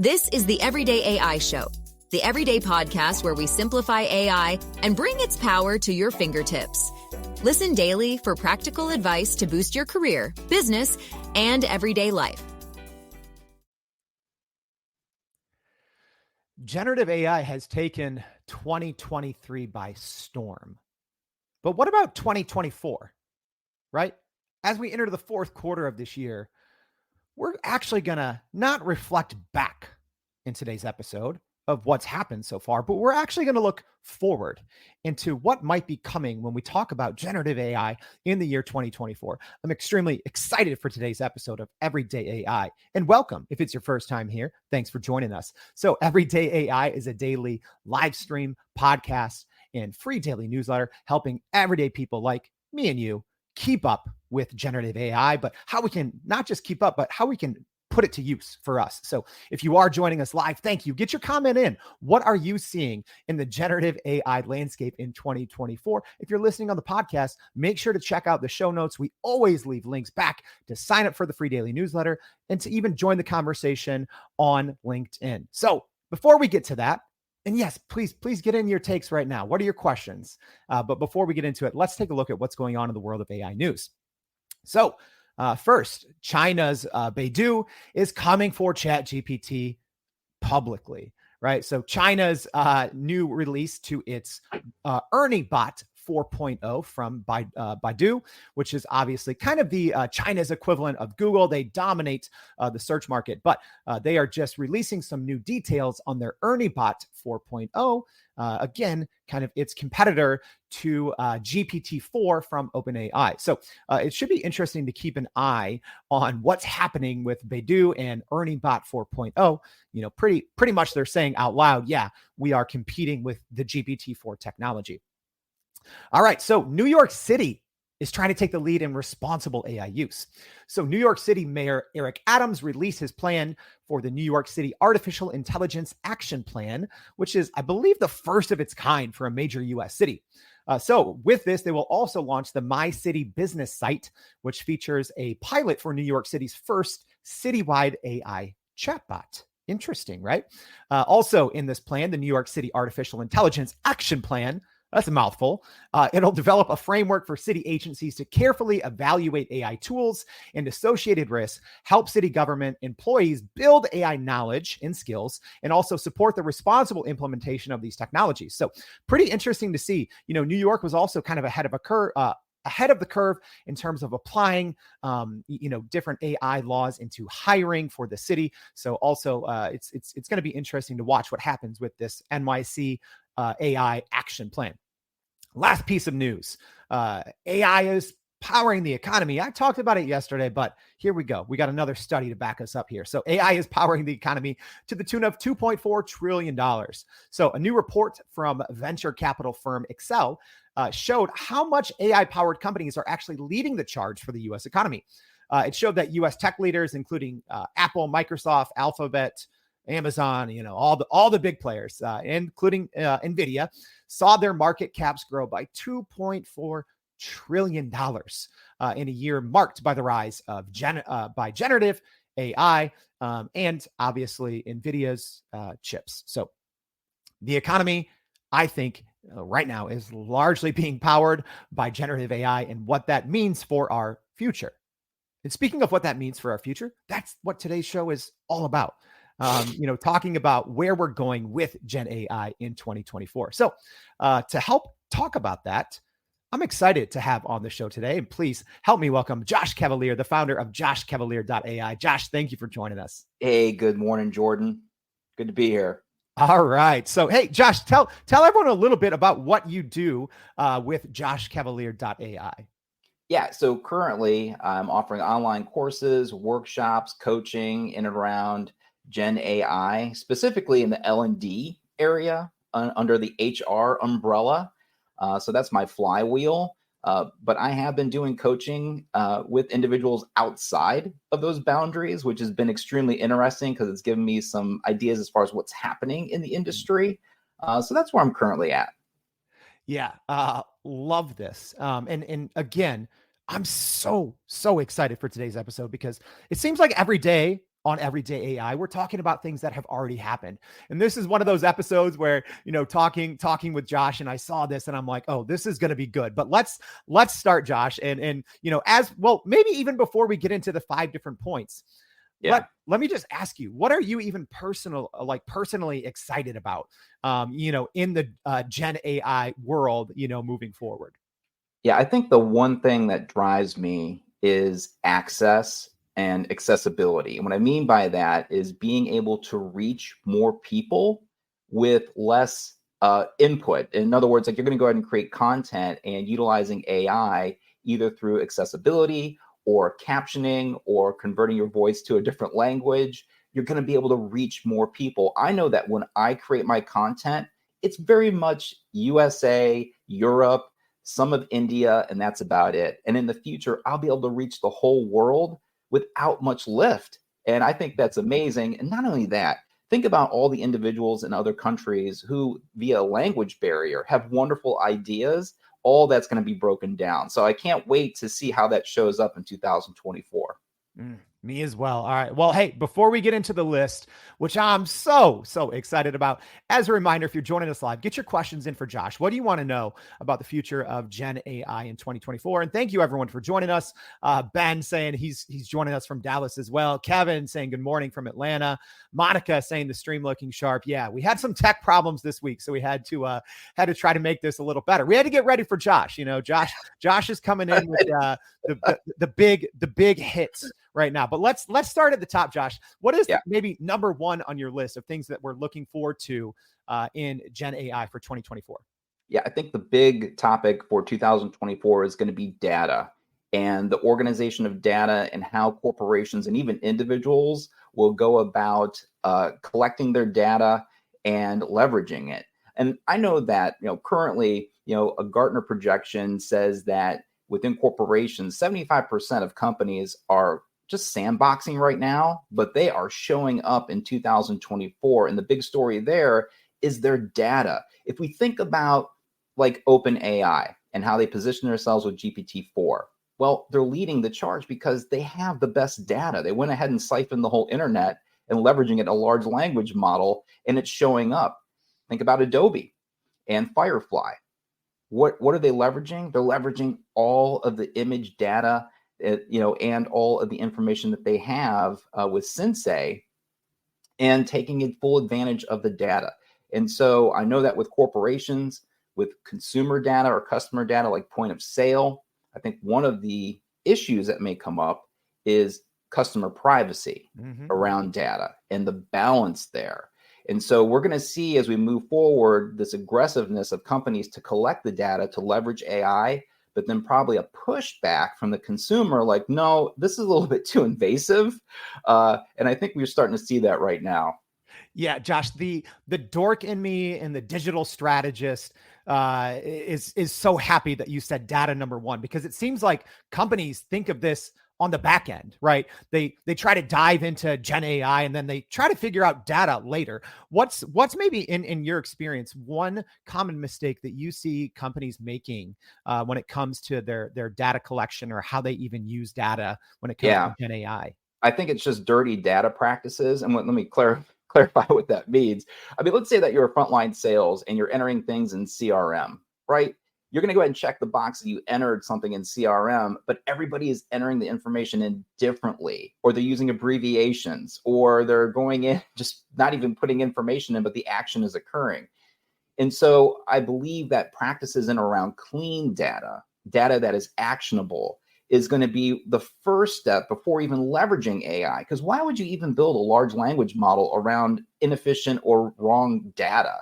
This is the Everyday AI Show, the everyday podcast where we simplify AI and bring its power to your fingertips. Listen daily for practical advice to boost your career, business, and everyday life. Generative AI has taken 2023 by storm. But what about 2024, right? As we enter the fourth quarter of this year, we're actually going to not reflect back in today's episode of what's happened so far, but we're actually going to look forward into what might be coming when we talk about generative AI in the year 2024. I'm extremely excited for today's episode of Everyday AI. And welcome, if it's your first time here, thanks for joining us. So Everyday AI is a daily live stream, podcast, and free daily newsletter helping everyday people like me and you keep up with generative AI, but how we can not just keep up, but how we can put it to use for us. So if you are joining us live, thank you. Get your comment in. What are you seeing in the generative AI landscape in 2024? If you're listening on the podcast, make sure to check out the show notes. We always leave links back to sign up for the free daily newsletter and to even join the conversation on LinkedIn. So before we get to that, and yes, please get in your takes right now. What are your questions? But before we get into it, let's take a look at what's going on in the world of AI news. So first, China's Baidu is coming for ChatGPT publicly, right? So China's new release to its Ernie Bot 4.0 from Baidu, which is obviously kind of the China's equivalent of Google. They dominate the search market, but they are just releasing some new details on their Ernie Bot 4.0. Again, kind of its competitor to GPT-4 from OpenAI. So it should be interesting to keep an eye on what's happening with Baidu and Ernie Bot 4.0. You know, pretty much they're saying out loud, yeah, we are competing with the GPT-4 technology. All right, so New York City is trying to take the lead in responsible AI use. So New York City Mayor Eric Adams released his plan for the New York City Artificial Intelligence Action Plan, which is, I believe, the first of its kind for a major U.S. city. So with this, they will also launch the My City Business site, which features a pilot for New York City's first citywide AI chatbot. Interesting, right? Also in this plan, the New York City Artificial Intelligence Action Plan, that's a mouthful. It'll develop a framework for city agencies to carefully evaluate AI tools and associated risks, help city government employees build AI knowledge and skills, and also support the responsible implementation of these technologies. So pretty interesting to see. You know, New York was also kind of ahead of the curve in terms of applying, different AI laws into hiring for the city. So also, it's going to be interesting to watch what happens with this NYC AI action plan. Last piece of news. AI is powering the economy. I talked about it yesterday, but here we go. We got another study to back us up here. So AI is powering the economy to the tune of $2.4 trillion. So a new report from venture capital firm Excel showed how much AI-powered companies are actually leading the charge for the U.S. economy. It showed that U.S. tech leaders, including Apple, Microsoft, Alphabet, Amazon, all the big players, including NVIDIA, saw their market caps grow by $2.4 trillion in a year marked by the rise of generative AI and obviously NVIDIA's chips. So the economy, I think, right now is largely being powered by generative AI and what that means for our future. And speaking of what that means for our future, that's what today's show is all about. Talking about where we're going with Gen AI in 2024. So to help talk about that, I'm excited to have on the show today. And please help me welcome Josh Cavalier, the founder of JoshCavalier.AI. Josh, thank you for joining us. Hey, good morning, Jordan. Good to be here. All right. So, hey, Josh, tell everyone a little bit about what you do with JoshCavalier.AI. Yeah, so currently I'm offering online courses, workshops, coaching in and around Gen AI, specifically in the L&D area under the HR umbrella. So that's my flywheel. But I have been doing coaching with individuals outside of those boundaries, which has been extremely interesting because it's given me some ideas as far as what's happening in the industry. So that's where I'm currently at. Yeah, love this. And again, I'm so excited for today's episode because it seems like every day on Everyday AI. We're talking about things that have already happened. And this is one of those episodes where, talking with Josh, and I saw this and I'm like, oh, this is going to be good. But let's start, Josh. And as well, maybe even before we get into the 5 different points, let me just ask you, what are you even personally excited about, in the Gen AI world, moving forward? Yeah, I think the one thing that drives me is access and accessibility. And what I mean by that is being able to reach more people with less input. In other words, like you're going to go ahead and create content and utilizing AI either through accessibility or captioning or converting your voice to a different language. You're going to be able to reach more people. I know that when I create my content, it's very much USA, Europe, some of India, and that's about it. And in the future, I'll be able to reach the whole world without much lift. And I think that's amazing. And not only that, think about all the individuals in other countries who, via language barrier, have wonderful ideas. All that's going to be broken down. So I can't wait to see how that shows up in 2024. Me as well. All right. Well, hey, before we get into the list, which I'm so excited about, as a reminder, if you're joining us live, get your questions in for Josh. What do you want to know about the future of Gen AI in 2024? And thank you everyone for joining us. Ben saying he's joining us from Dallas as well. Kevin saying good morning from Atlanta. Monica saying the stream looking sharp. Yeah, we had some tech problems this week, so we had to try to make this a little better. We had to get ready for Josh. Josh is coming in with the big hits right now. But let's start at the top, Josh. What is maybe number 1 on your list of things that we're looking forward to in Gen AI for 2024? Yeah, I think the big topic for 2024 is going to be data and the organization of data and how corporations and even individuals will go about collecting their data and leveraging it. And I know that, currently, a Gartner projection says that within corporations, 75% of companies are just sandboxing right now, but they are showing up in 2024. And the big story there is their data. If we think about like OpenAI and how they position themselves with GPT-4, well, they're leading the charge because they have the best data. They went ahead and siphoned the whole internet and leveraging it a large language model, and it's showing up. Think about Adobe and Firefly. What are they leveraging? They're leveraging all of the image data, and all of the information that they have with Sensei, and taking full advantage of the data. And so I know that with corporations, with consumer data or customer data like point of sale, I think one of the issues that may come up is customer privacy around data and the balance there. And so we're going to see as we move forward this aggressiveness of companies to collect the data to leverage AI, but then probably a pushback from the consumer like, no, this is a little bit too invasive. And I think we're starting to see that right now. Yeah, Josh, the dork in me and the digital strategist is so happy that you said data number 1, because it seems like companies think of this on the back end, right? They try to dive into Gen AI and then they try to figure out data later. What's maybe in your experience, one common mistake that you see companies making when it comes to their data collection or how they even use data when it comes to Gen AI? I think it's just dirty data practices. And let me clarify what that means. I mean, let's say that you're a frontline sales and you're entering things in CRM, right? You're going to go ahead and check the box that you entered something in CRM, but everybody is entering the information in differently, or they're using abbreviations, or they're going in just not even putting information in, but the action is occurring. And so I believe that practices in around clean data that is actionable, is going to be the first step before even leveraging AI. Because why would you even build a large language model around inefficient or wrong data?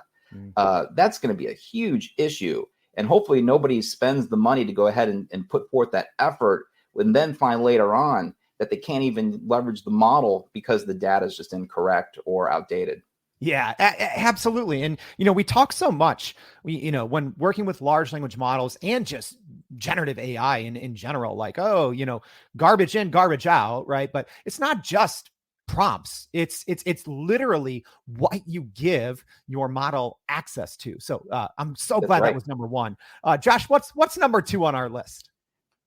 That's going to be a huge issue. And hopefully nobody spends the money to go ahead and put forth that effort and then find later on that they can't even leverage the model because the data is just incorrect or outdated. Yeah, absolutely. And, we talk so much, when working with large language models and just generative AI in general, like, garbage in, garbage out, right? But it's not just prompts. It's literally what you give your model access to. So I'm so glad that was number 1. Josh, what's number 2 on our list?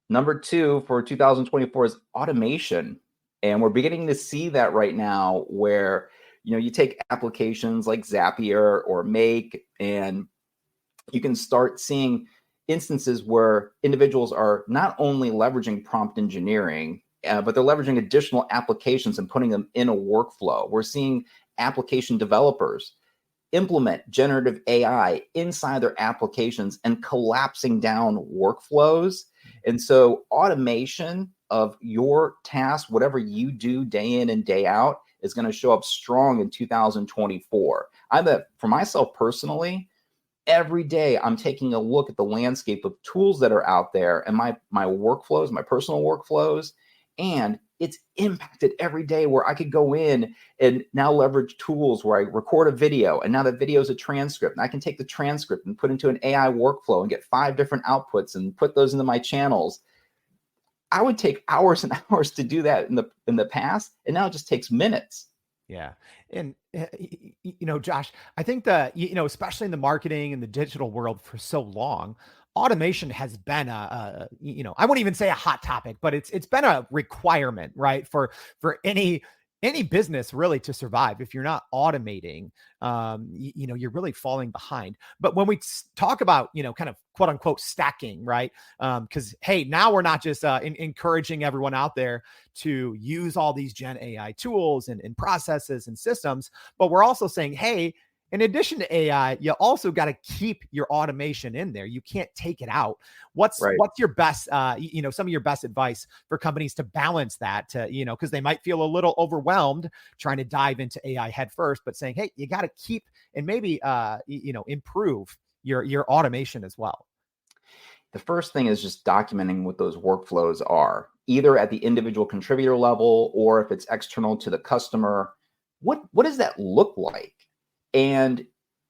Number 2 for 2024 is automation. And we're beginning to see that right now where, you take applications like Zapier or Make, and you can start seeing instances where individuals are not only leveraging prompt engineering, but they're leveraging additional applications and putting them in a workflow. We're seeing application developers implement generative AI inside their applications and collapsing down workflows. And so automation of your tasks, whatever you do day in and day out, is going to show up strong in 2024. For myself personally, every day I'm taking a look at the landscape of tools that are out there and my workflows, my personal workflows, and it's impacted every day where I could go in and now leverage tools where I record a video, and now that video is a transcript, and I can take the transcript and put into an AI workflow and get 5 different outputs and put those into my channels. I would take hours and hours to do that in the past, and now it just takes minutes. Yeah. And, Josh, I think that, especially in the marketing and the digital world for so long, automation has been I wouldn't even say a hot topic, but it's been a requirement, right? For any business really to survive. If you're not automating, you're really falling behind. But when we talk about, kind of quote unquote stacking, right? Because, hey, now we're not just encouraging everyone out there to use all these Gen AI tools and processes and systems, but we're also saying, hey, in addition to AI, you also got to keep your automation in there. You can't take it out. What's your best, some of your best advice for companies to balance that, because they might feel a little overwhelmed trying to dive into AI head first, but saying, hey, you got to keep and maybe, improve your automation as well. The first thing is just documenting what those workflows are, either at the individual contributor level or if it's external to the customer. What does that look like? And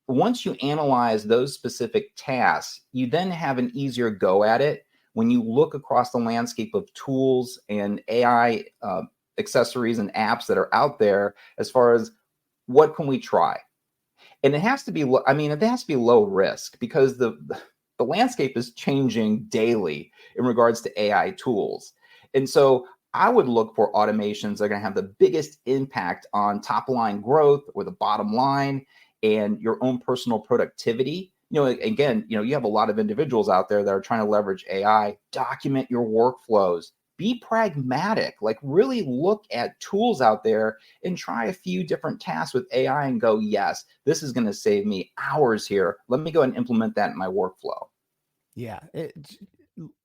once you analyze those specific tasks, you then have an easier go at it when you look across the landscape of tools and AI accessories and apps that are out there as far as what can we try. And it has to be, it has to be low risk, because the landscape is changing daily in regards to AI tools. And so I would look for automations that are going to have the biggest impact on top line growth or the bottom line and your own personal productivity. Again, you have a lot of individuals out there that are trying to leverage AI. Document your workflows. Be pragmatic, like really look at tools out there and try a few different tasks with AI and go, yes, this is going to save me hours here. Let me go and implement that in my workflow. Yeah.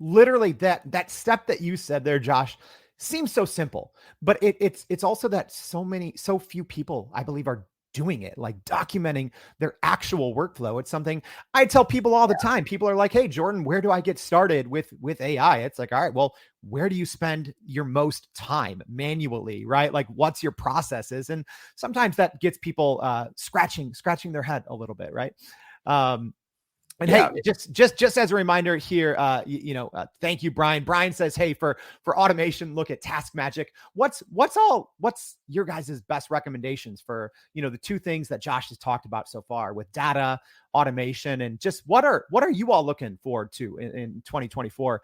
Literally that step that you said there, Josh, seems so simple, but it's also that so few people, I believe, are doing it, like documenting their actual workflow. It's something I tell people all the time. People are like, hey, Jordan, where do I get started with AI? It's like, all right, well, where do you spend your most time manually, right? Like, what's your processes? And sometimes that gets people scratching their head a little bit, right? And hey, just as a reminder here, thank you, Brian. Brian says, hey, for automation, look at Task Magic. What's your guys' best recommendations for, the two things that Josh has talked about so far with data, automation, and just what are you all looking forward to in 2024?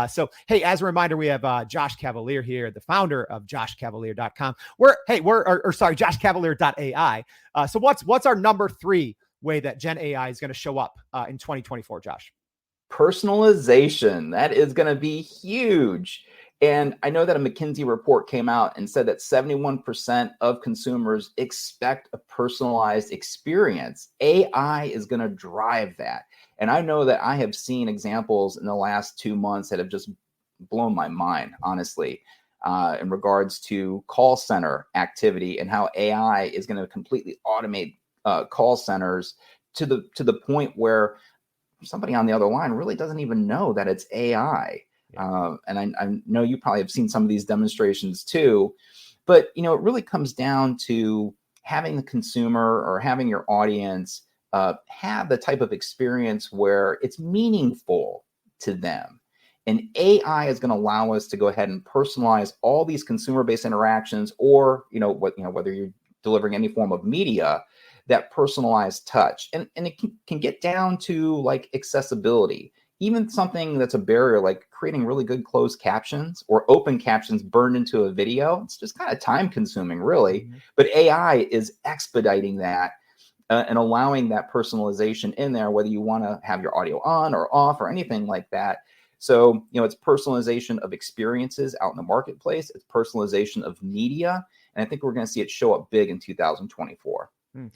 So, hey, as a reminder, we have Josh Cavalier here, the founder of JoshCavalier.com. JoshCavalier.AI. So what's our number 3 way that Gen AI is going to show up in 2024, Josh? Personalization. That is going to be huge. And I know that a McKinsey report came out and said that 71% of consumers expect a personalized experience. AI is going to drive that. And I know that I have seen examples in the last 2 months that have just blown my mind, honestly, in regards to call center activity and how AI is going to completely automate call centers to the point where somebody on the other line really doesn't even know that it's AI. And I know you probably have seen some of these demonstrations too, but it really comes down to having the consumer or having your audience have the type of experience where it's meaningful to them. And AI is going to allow us to go ahead and personalize all these consumer-based interactions, or whether you're delivering any form of media, that personalized touch. And it can get down to like accessibility. even something that's a barrier, like creating really good closed captions or open captions burned into a video, it's just kind of time consuming, really. Mhm. But AI is expediting that and allowing that personalization in there, whether you want to have your audio on or off or anything like that. So, it's personalization of experiences out in the marketplace. It's personalization of media. And I think we're going to see it show up big in 2024. Mm.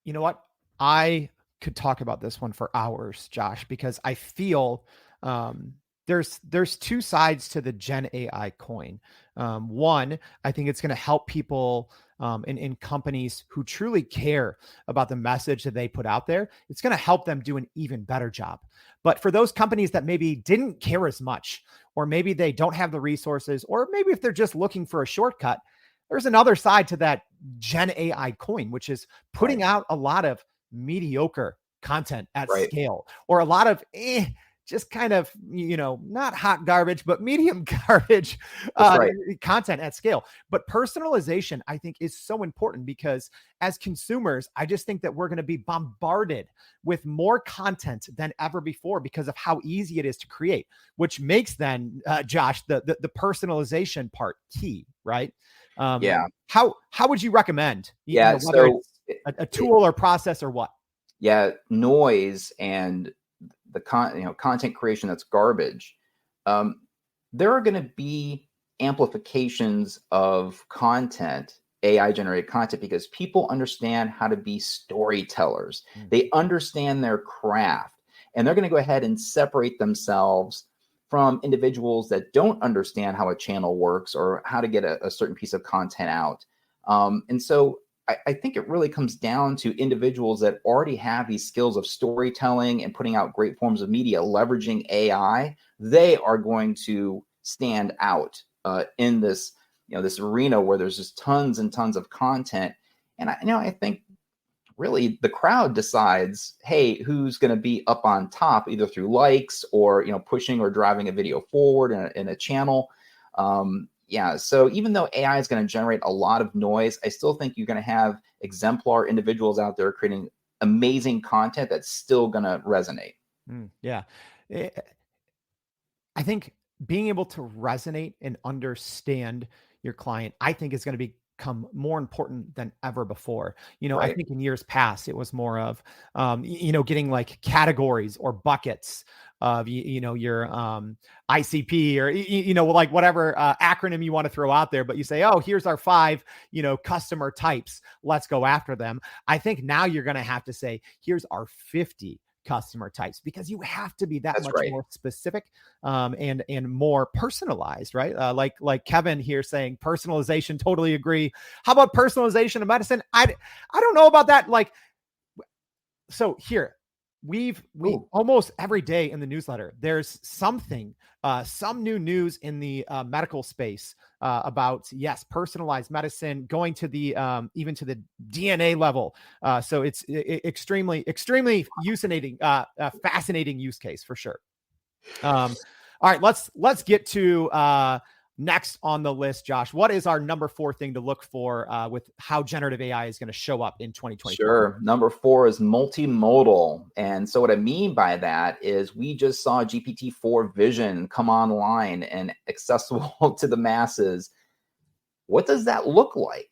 You know what? I could talk about this one for hours, Josh, because I feel there's two sides to the Gen AI coin. One, I think it's going to help people in companies who truly care about the message that they put out there. It's going to help them do an even better job. But for those companies that maybe didn't care as much, or maybe they don't have the resources, or maybe if they're just looking for a shortcut, there's another side to that Gen AI coin, which is putting out a lot of mediocre content at Right. scale, or a lot of just kind of, not hot garbage, but medium garbage That's right. content at scale. But personalization, I think, is so important because as consumers, I just think that we're going to be bombarded with more content than ever before because of how easy it is to create, which makes then, Josh, the personalization part key, right? Yeah. How would you recommend, Yeah. whether So, it's a tool or process or what? yeah, noise and the content creation that's garbage. Um, there are going to be amplifications of content, AI generated content, because people understand how to be storytellers. Mm. They understand their craft, and they're going to go ahead and separate themselves from individuals that don't understand how a channel works or how to get a certain piece of content out. And so I think it really comes down to individuals that already have these skills of storytelling and putting out great forms of media, leveraging AI. They are going to stand out in this, this arena where there's just tons and tons of content. And I think really the crowd decides, hey, who's going to be up on top, either through likes or pushing or driving a video forward in a channel. Yeah, so even though AI is going to generate a lot of noise, I still think you're going to have exemplar individuals out there creating amazing content that's still going to resonate. Yeah. Eh, I think being able to resonate and understand your client, I think, is going to become more important than ever before. I Right. think in years past, it was more of, getting like categories or buckets of, your ICP or, like whatever acronym you want to throw out there. But you say, oh, here's our 5, customer types. Let's go after them. I think now you're going to have to say, here's our 50 customer types, because you have to be that That's much right. more specific and more personalized, right? Like Kevin here saying personalization, totally agree. How about personalization of medicine? I don't know about that. Like, so here we Ooh. almost every day in the newsletter, there's something, some new news in the medical space about, yes, personalized medicine, going to the even to the DNA level. So it's extremely fascinating use case for sure. All right, let's get to next on the list, Josh. What is our number 4 thing to look for with how generative AI is going to show up in 2024? Sure. Number 4 is multimodal. And so what I mean by that is we just saw GPT-4 Vision come online and accessible to the masses. What does that look like?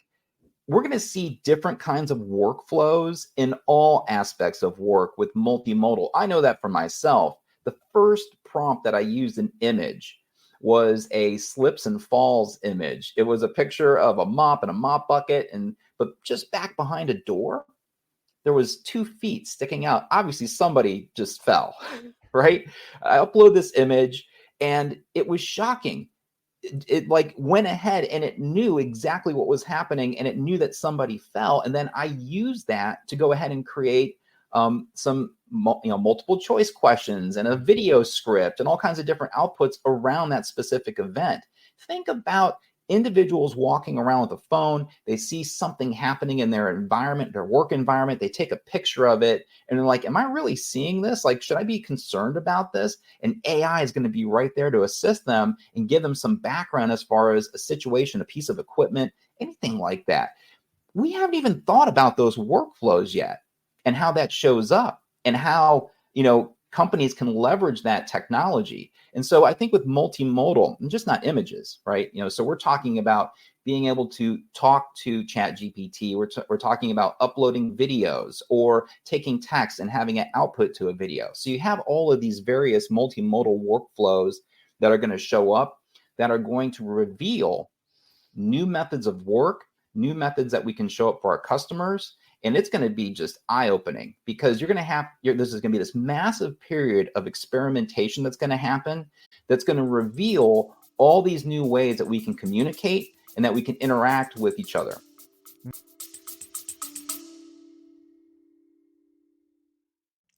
We're going to see different kinds of workflows in all aspects of work with multimodal. I know that for myself. The first prompt that I used an image was a slips and falls image. It was a picture of a mop and a mop bucket, but just back behind a door, there was 2 feet sticking out. Obviously, somebody just fell, right? I upload this image, and it was shocking. It like went ahead and it knew exactly what was happening, and it knew that somebody fell, and then I used that to go ahead and create some multiple choice questions and a video script and all kinds of different outputs around that specific event. Think about individuals walking around with a phone. They see something happening in their environment, their work environment. They take a picture of it and they're like, am I really seeing this? Like, should I be concerned about this? And AI is going to be right there to assist them and give them some background as far as a situation, a piece of equipment, anything like that. We haven't even thought about those workflows yet and how that shows up and how, companies can leverage that technology. And so I think with multimodal, and just not images, right? So we're talking about being able to talk to ChatGPT. We're talking about uploading videos or taking text and having it output to a video. So you have all of these various multimodal workflows that are going to show up that are going to reveal new methods of work, new methods that we can show up for our customers. And it's going to be just eye-opening, because this is going to be this massive period of experimentation that's going to happen, that's going to reveal all these new ways that we can communicate and that we can interact with each other.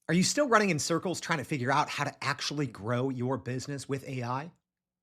Are you still running in circles trying to figure out how to actually grow your business with AI?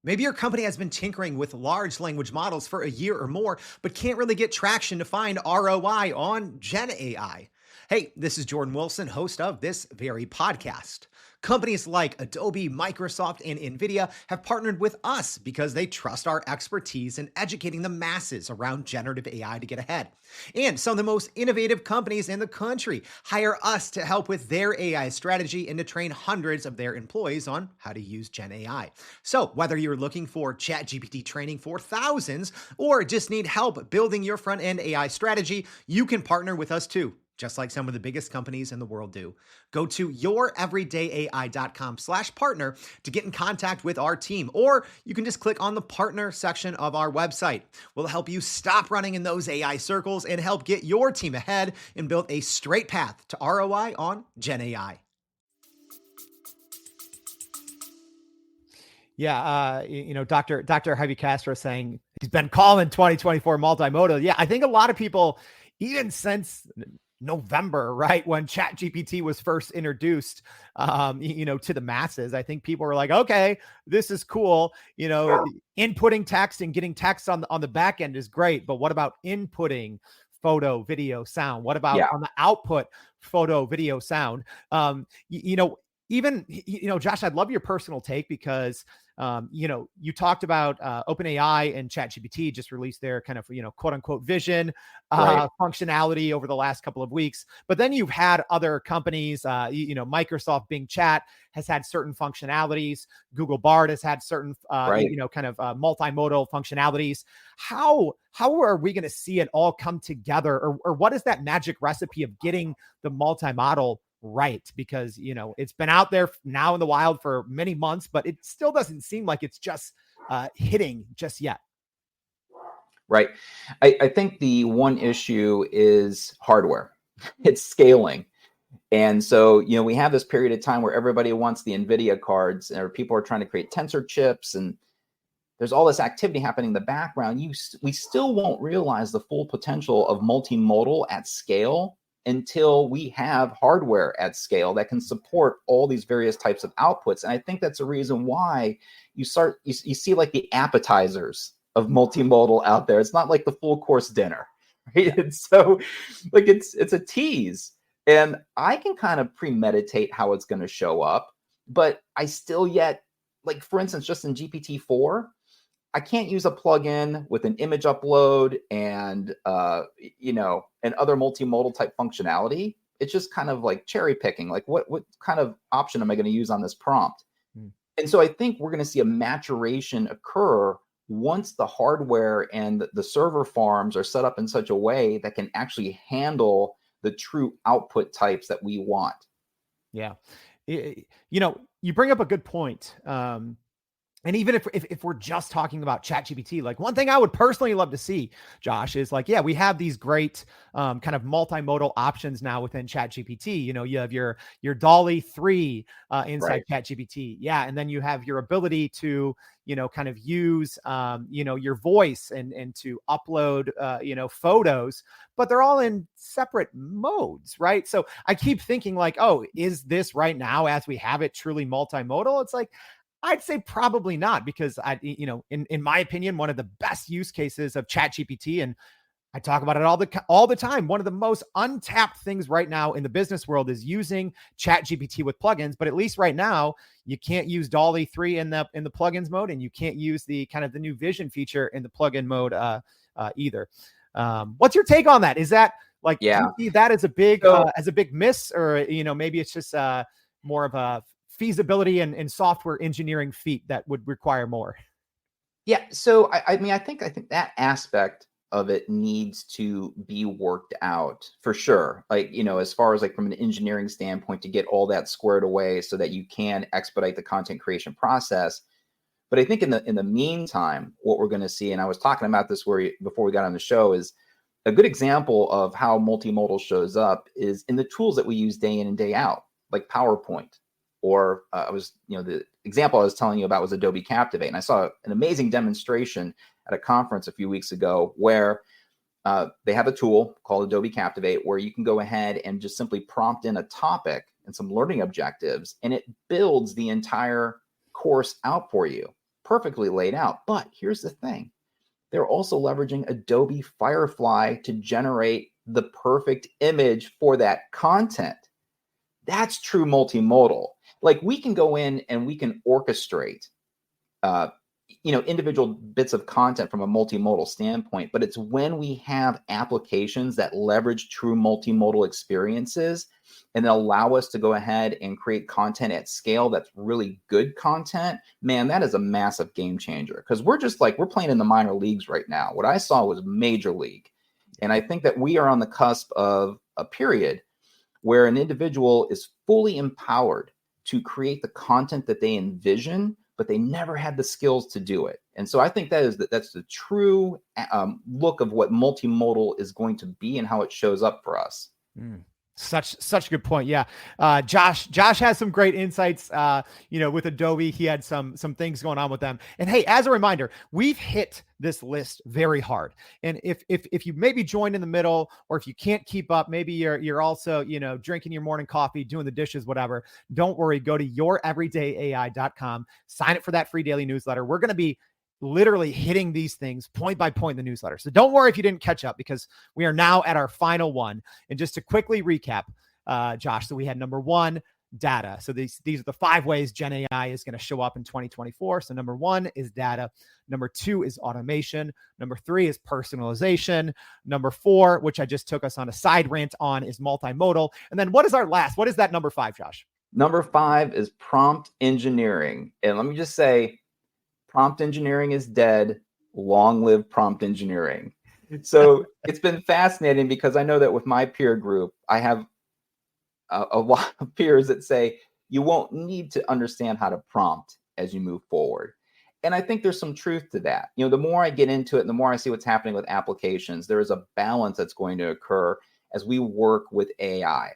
Maybe your company has been tinkering with large language models for a year or more, but can't really get traction to find ROI on Gen AI. Hey, this is Jordan Wilson, host of this very podcast. Companies like Adobe, Microsoft, and NVIDIA have partnered with us because they trust our expertise in educating the masses around generative AI to get ahead. And some of the most innovative companies in the country hire us to help with their AI strategy and to train hundreds of their employees on how to use Gen AI. So whether you're looking for ChatGPT training for thousands or just need help building your front-end AI strategy, you can partner with us too, just like some of the biggest companies in the world do. Go to youreverydayai.com/partner to get in contact with our team, or you can just click on the partner section of our website. We'll help you stop running in those AI circles and help get your team ahead and build a straight path to ROI on Gen AI. Yeah, Dr. Javi Castro saying he's been calling 2024 multimodal. Yeah, I think a lot of people, even since November, right, when ChatGPT was first introduced, to the masses, I think people were like, okay, this is cool. Inputting text and getting text on the back end is great, but what about inputting photo, video, sound? What about on the output, photo, video, sound? Josh, I'd love your personal take, because you talked about OpenAI and ChatGPT just released their kind of, quote unquote vision functionality over the last couple of weeks. But then you've had other companies, Microsoft Bing Chat has had certain functionalities. Google Bard has had certain, multimodal functionalities. How are we going to see it all come together? Or what is that magic recipe of getting the multimodal right? Because, it's been out there now in the wild for many months, but it still doesn't seem like it's just hitting just yet. Right. I think the one issue is hardware. It's scaling. And so, we have this period of time where everybody wants the NVIDIA cards, or people are trying to create tensor chips, and there's all this activity happening in the background. We still won't realize the full potential of multimodal at scale until we have hardware at scale that can support all these various types of outputs. And I think that's a reason why you see like the appetizers of multimodal out there. It's not like the full course dinner, right? And so like it's a tease, and I can kind of premeditate how it's going to show up, but I still like, for instance, just in GPT-4, I can't use a plugin with an image upload and other multimodal type functionality. It's just kind of like cherry picking. Like what kind of option am I going to use on this prompt? And so I think we're going to see a maturation occur once the hardware and the server farms are set up in such a way that can actually handle the true output types that we want. Yeah. You bring up a good point. And even if we're just talking about ChatGPT, like one thing I would personally love to see, Josh, is like, we have these great kind of multimodal options now within ChatGPT. You have your DALL-E 3 inside ChatGPT. Yeah. And then you have your ability to, kind of use, your voice and to upload, photos, but they're all in separate modes, right? So I keep thinking like, oh, is this right now as we have it truly multimodal? It's like, I'd say probably not, because in my opinion, one of the best use cases of ChatGPT, and I talk about it all the time, one of the most untapped things right now in the business world is using ChatGPT with plugins. But at least right now, you can't use DALL-E 3 in the plugins mode, and you can't use the kind of the new vision feature in the plugin mode either. What's your take on that? Is that do you see that as a big miss, or maybe it's just more of a feasibility and software engineering feat that would require more? Yeah. So I mean, I think that aspect of it needs to be worked out for sure. Like, as far as like from an engineering standpoint, to get all that squared away so that you can expedite the content creation process. But I think in the meantime, what we're going to see, and I was talking about this before we got on the show, is a good example of how multimodal shows up is in the tools that we use day in and day out, like PowerPoint. Or the example I was telling you about was Adobe Captivate. And I saw an amazing demonstration at a conference a few weeks ago where they have a tool called Adobe Captivate where you can go ahead and just simply prompt in a topic and some learning objectives, and it builds the entire course out for you, perfectly laid out. But here's the thing. They're also leveraging Adobe Firefly to generate the perfect image for that content. That's true multimodal. Like, we can go in and we can orchestrate, individual bits of content from a multimodal standpoint, but it's when we have applications that leverage true multimodal experiences and allow us to go ahead and create content at scale that's really good content, man, that is a massive game changer. Because we're playing in the minor leagues right now. What I saw was major league. And I think that we are on the cusp of a period where an individual is fully empowered to create the content that they envision, but they never had the skills to do it. And so I think that's the true look of what multimodal is going to be and how it shows up for us. Such a good point. Yeah. Josh has some great insights, with Adobe. He had some things going on with them. And hey, as a reminder, we've hit this list very hard. And if you maybe joined in the middle, or if you can't keep up, maybe you're also, drinking your morning coffee, doing the dishes, whatever, don't worry. Go to youreverydayai.com, sign up for that free daily newsletter. We're going to be literally hitting these things point by point in the newsletter. So don't worry if you didn't catch up, because we are now at our final one. And just to quickly recap, Josh, so we had number one, data. So these are the 5 ways Gen AI is going to show up in 2024. So number 1 is data. Number 2 is automation. Number 3 is personalization. Number 4, which I just took us on a side rant on, is multimodal. And then what is our last? What is that number 5, Josh? Number 5 is prompt engineering. And let me just say, prompt engineering is dead. Long live prompt engineering. So it's been fascinating, because I know that with my peer group, I have a lot of peers that say you won't need to understand how to prompt as you move forward. And I think there's some truth to that. The more I get into it, and the more I see what's happening with applications, there is a balance that's going to occur as we work with AI.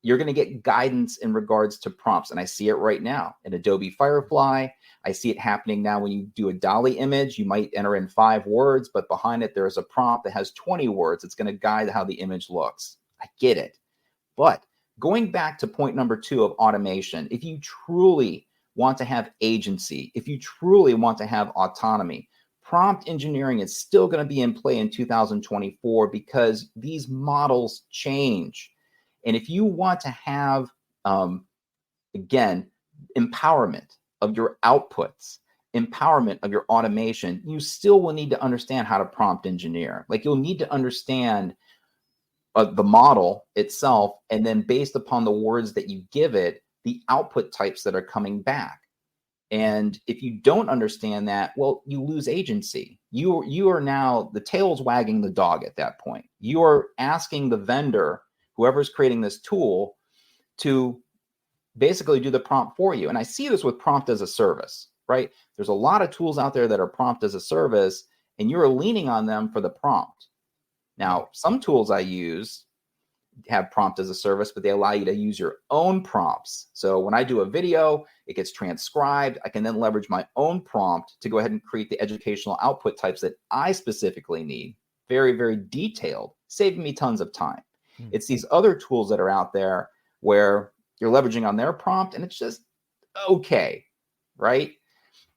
You're going to get guidance in regards to prompts. And I see it right now in Adobe Firefly. I see it happening now when you do a Dolly image. You might enter in 5 words, but behind it, there is a prompt that has 20 words. It's going to guide how the image looks. I get it. But going back to point number 2 of automation, if you truly want to have agency, if you truly want to have autonomy, prompt engineering is still going to be in play in 2024, because these models change. And if you want to have, again, empowerment of your outputs, empowerment of your automation, you still will need to understand how to prompt engineer. Like, you'll need to understand the model itself, and then based upon the words that you give it, the output types that are coming back. And if you don't understand that, well, you lose agency. You are now, the tail's wagging the dog at that point. You are asking the vendor, whoever's creating this tool, to basically do the prompt for you. And I see this with prompt as a service, right? There's a lot of tools out there that are prompt as a service, and you're leaning on them for the prompt. Now, some tools I use have prompt as a service, but they allow you to use your own prompts. So when I do a video, it gets transcribed. I can then leverage my own prompt to go ahead and create the educational output types that I specifically need. Very, very detailed, saving me tons of time. It's these other tools that are out there where you're leveraging on their prompt, and it's just okay, right?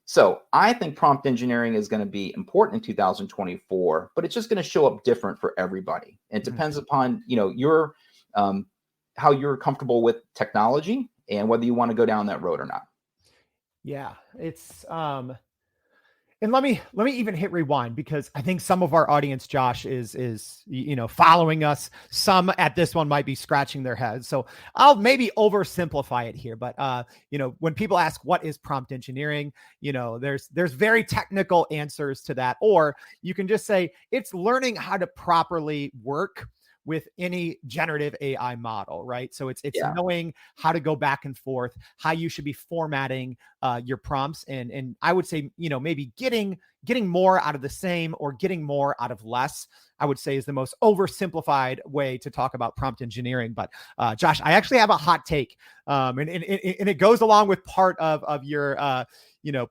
So I think prompt engineering is going to be important in 2024, but it's just going to show up different for everybody. It depends upon, your how you're comfortable with technology and whether you want to go down that road or not. Yeah, it's And let me even hit rewind, because I think some of our audience, Josh, is following us. Some at this one might be scratching their heads. So I'll maybe oversimplify it here. But when people ask what is prompt engineering, there's very technical answers to that. Or you can just say it's learning how to properly work with any generative AI model, right? So it's Yeah. knowing how to go back and forth, how you should be formatting your prompts, and I would say maybe getting more out of the same, or getting more out of less, I would say, is the most oversimplified way to talk about prompt engineering. But Josh, I actually have a hot take, and it goes along with part of your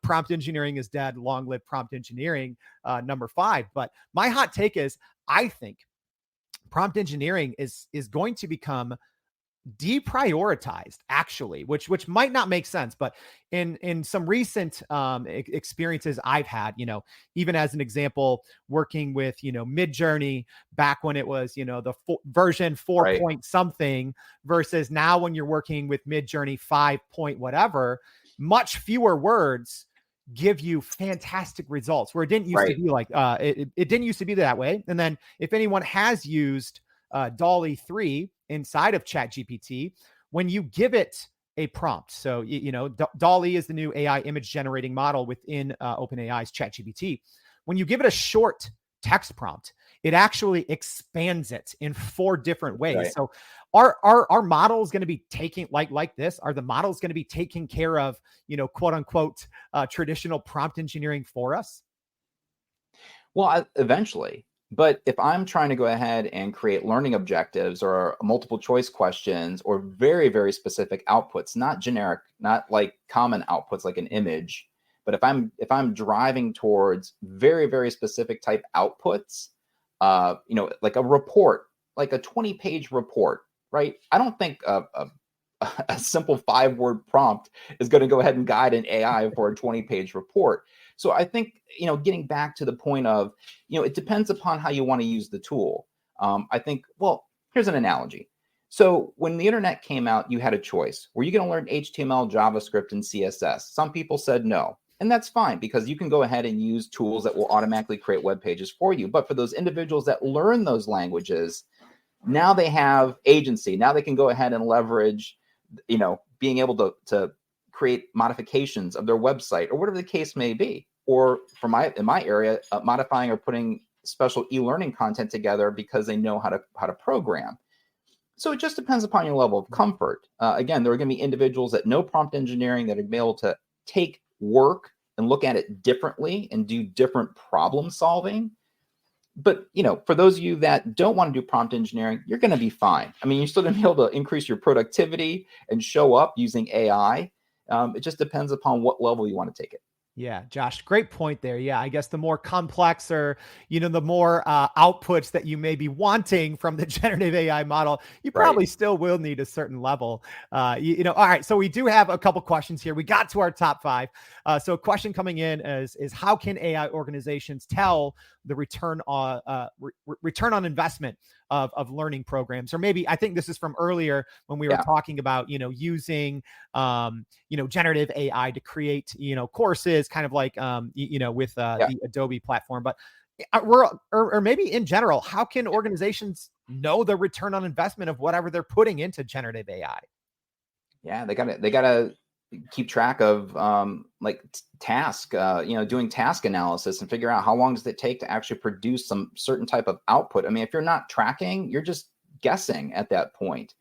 prompt engineering is dead, long live prompt engineering, number 5. But my hot take is, I think prompt engineering is going to become deprioritized, actually, which might not make sense, but in some recent experiences I've had, even as an example, working with Midjourney back when it was the version 4 Right. point something, versus now when you're working with Midjourney 5 point whatever, much fewer words give you fantastic results, where it didn't used to be like it didn't used to be that way. And then if anyone has used DALL-E 3 inside of ChatGPT, when you give it a prompt, so DALL-E is the new AI image generating model within OpenAI's ChatGPT. When you give it a short text prompt, it actually expands it in 4 different ways. Right. So our models going to be taking like this? Are the models going to be taking care of quote unquote traditional prompt engineering for us? Well, eventually. But if I'm trying to go ahead and create learning objectives or multiple choice questions or very, very specific outputs, not generic, not like common outputs like an image, but if I'm driving towards very, very specific type outputs, like a report, like a 20-page report, right? I don't think a simple 5-word prompt is going to go ahead and guide an AI for a 20-page report. So I think, getting back to the point of, it depends upon how you want to use the tool. I think, well, here's an analogy. So when the internet came out, you had a choice. Were you going to learn HTML, JavaScript, and CSS? Some people said no. And that's fine, because you can go ahead and use tools that will automatically create web pages for you. But for those individuals that learn those languages, now they have agency. Now they can go ahead and leverage, being able to create modifications of their website or whatever the case may be. Or in my area, modifying or putting special e-learning content together because they know how to program. So it just depends upon your level of comfort. Again, there are going to be individuals that know prompt engineering that are going to be able to take work and look at it differently and do different problem solving. But, for those of you that don't want to do prompt engineering, you're going to be fine. I mean, you're still going to be able to increase your productivity and show up using AI. It just depends upon what level you want to take it. Yeah, Josh, great point there. Yeah, I guess the more complex, or, the more outputs that you may be wanting from the generative AI model, you probably still will need a certain level. All right. So we do have a couple questions here. We got to our top 5. So a question coming in is how can AI organizations tell the return on investment of learning programs? Or maybe, I think this is from earlier when we were talking about, using, generative AI to create, courses, kind of like, with the Adobe platform. But or maybe in general, how can organizations know the return on investment of whatever they're putting into generative AI? Yeah, they gotta keep track of task, doing task analysis and figure out how long does it take to actually produce some certain type of output. I mean, if you're not tracking, you're just guessing at that point.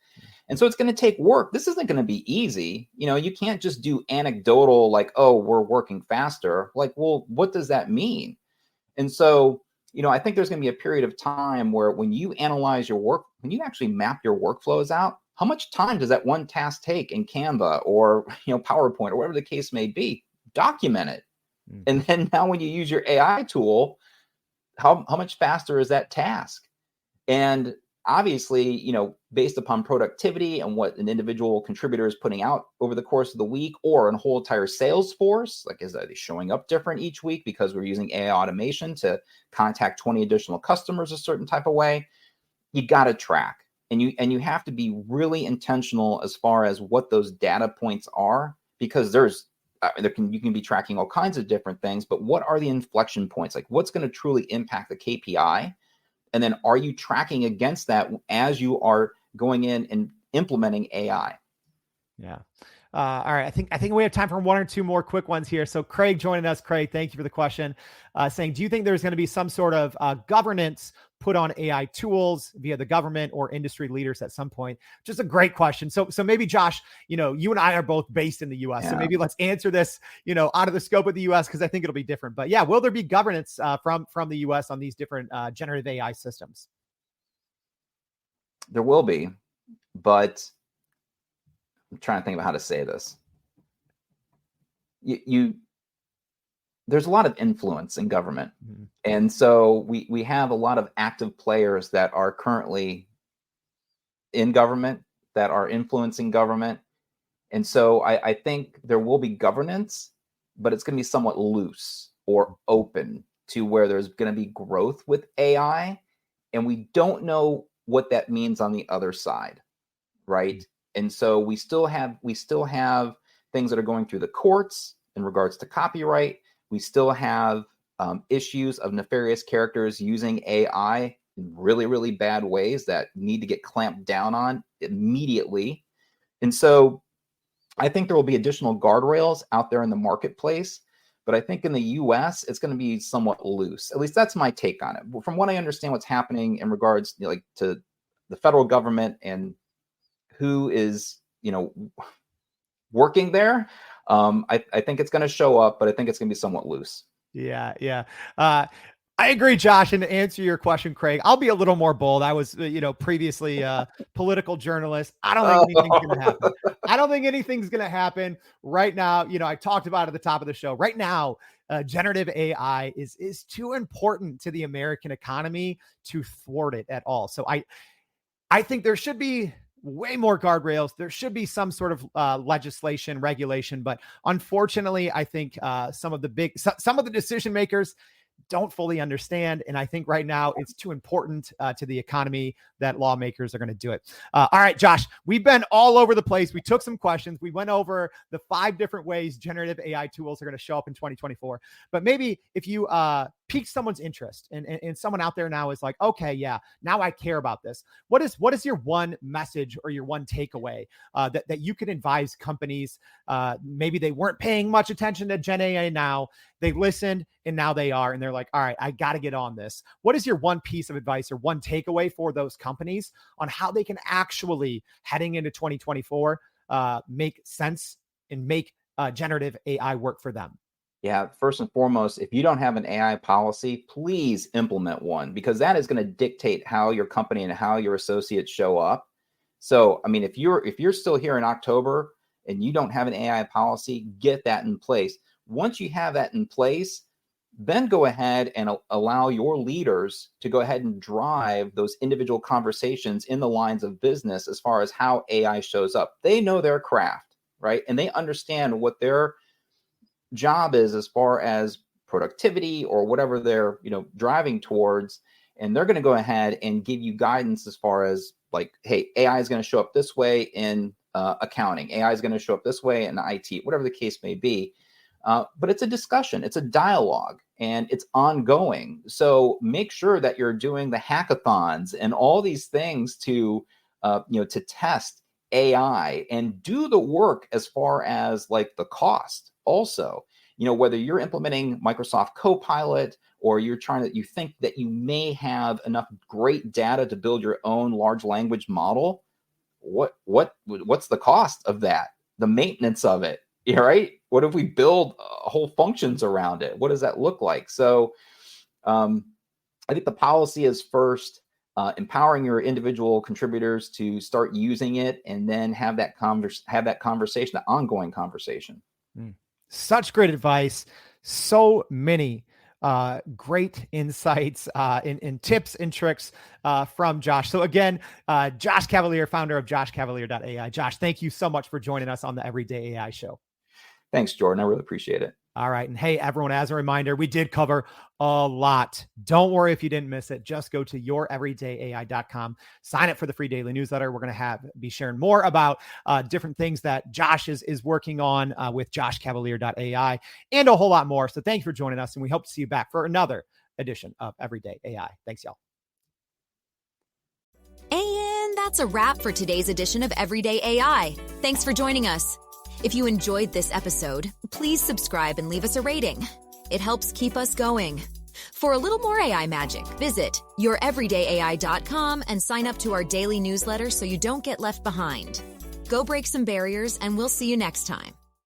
And so it's going to take work. This isn't going to be easy. You can't just do anecdotal, like, oh, we're working faster. Like, well, what does that mean? And so, I think there's going to be a period of time where when you analyze your work, when you actually map your workflows out, how much time does that one task take in Canva or, PowerPoint or whatever the case may be? Document it. Mm-hmm. And then now when you use your AI tool, how much faster is that task? And obviously, based upon productivity and what an individual contributor is putting out over the course of the week, or a whole entire sales force, like, are they showing up different each week because we're using AI automation to contact 20 additional customers a certain type of way? You got to track, and you have to be really intentional as far as what those data points are, because there's you can be tracking all kinds of different things, but what are the inflection points? Like, what's going to truly impact the KPI? And then are you tracking against that as you are going in and implementing AI? Yeah. All right. I think we have time for one or two more quick ones here. So Craig joining us. Craig, thank you for the question. Saying, do you think there's going to be some sort of governance put on AI tools via the government or industry leaders at some point? Just a great question. So maybe Josh, you and I are both based in the US. Yeah. So maybe let's answer this, out of the scope of the US, because I think it'll be different. But yeah, will there be governance from the US on these different generative AI systems? There will be, but I'm trying to think about how to say this. There's a lot of influence in government. Mm-hmm. And so we have a lot of active players that are currently in government, that are influencing government. And so I think there will be governance, but it's going to be somewhat loose or open to where there's going to be growth with AI. And we don't know what that means on the other side, right? Mm-hmm. And so we still have things that are going through the courts in regards to copyright. We still have issues of nefarious characters using AI in really, really bad ways that need to get clamped down on immediately. And so I think there will be additional guardrails out there in the marketplace, but I think in the US, it's going to be somewhat loose. At least that's my take on it. From what I understand, what's happening in regards to the federal government and who is, working there, I think it's going to show up, but I think it's going to be somewhat loose. Yeah. I agree, Josh. And to answer your question, Craig, I'll be a little more bold. I was, previously a political journalist. I don't think anything's going to happen. I don't think anything's going to happen right now. I talked about it at the top of the show. Right now, generative AI is too important to the American economy to thwart it at all. So I think there should be way more guardrails. There should be some sort of legislation, regulation, but unfortunately, I think some of the decision makers don't fully understand. And I think right now it's too important to the economy that lawmakers are going to do it. All right, Josh, we've been all over the place. We took some questions. We went over the 5 different ways generative AI tools are going to show up in 2024. But maybe if you piqued someone's interest and someone out there now is like, okay, yeah, now I care about this. What is your one message or your one takeaway that you could advise companies? Maybe they weren't paying much attention to Gen AI now. They listened and now they are, and they're like, all right, I got to get on this. What is your one piece of advice or one takeaway for those companies on how they can actually, heading into 2024, make sense and make generative AI work for them? Yeah, first and foremost, if you don't have an AI policy, please implement one, because that is going to dictate how your company and how your associates show up. So, I mean, if you're still here in October and you don't have an AI policy, get that in place. Once you have that in place, then go ahead and allow your leaders to go ahead and drive those individual conversations in the lines of business as far as how AI shows up. They know their craft, right? And they understand what their job is as far as productivity or whatever they're driving towards, and they're going to go ahead and give you guidance as far as like, hey, AI is going to show up this way in accounting, AI is going to show up this way in IT, whatever the case may be. But it's a discussion, it's a dialogue, and it's ongoing. So make sure that you're doing the hackathons and all these things to test AI, and do the work as far as like the cost. Also, whether you're implementing Microsoft Copilot or you think that you may have enough great data to build your own large language model, what's the cost of that? The maintenance of it, right? What if we build whole functions around it? What does that look like? So I think the policy is first, empowering your individual contributors to start using it, and then have that conversation, the ongoing conversation. Such great advice. So many great insights and tips and tricks from Josh. So again, Josh Cavalier, founder of JoshCavalier.AI. Josh, thank you so much for joining us on the Everyday AI Show. Thanks, Jordan. I really appreciate it. All right. And hey, everyone, as a reminder, we did cover a lot. Don't worry if you didn't miss it. Just go to youreverydayai.com, sign up for the free daily newsletter. We're going to be sharing more about different things that Josh is working on with JoshCavalier.AI and a whole lot more. So thanks for joining us. And we hope to see you back for another edition of Everyday AI. Thanks, y'all. And that's a wrap for today's edition of Everyday AI. Thanks for joining us. If you enjoyed this episode, please subscribe and leave us a rating. It helps keep us going. For a little more AI magic, visit youreverydayai.com and sign up to our daily newsletter so you don't get left behind. Go break some barriers, and we'll see you next time.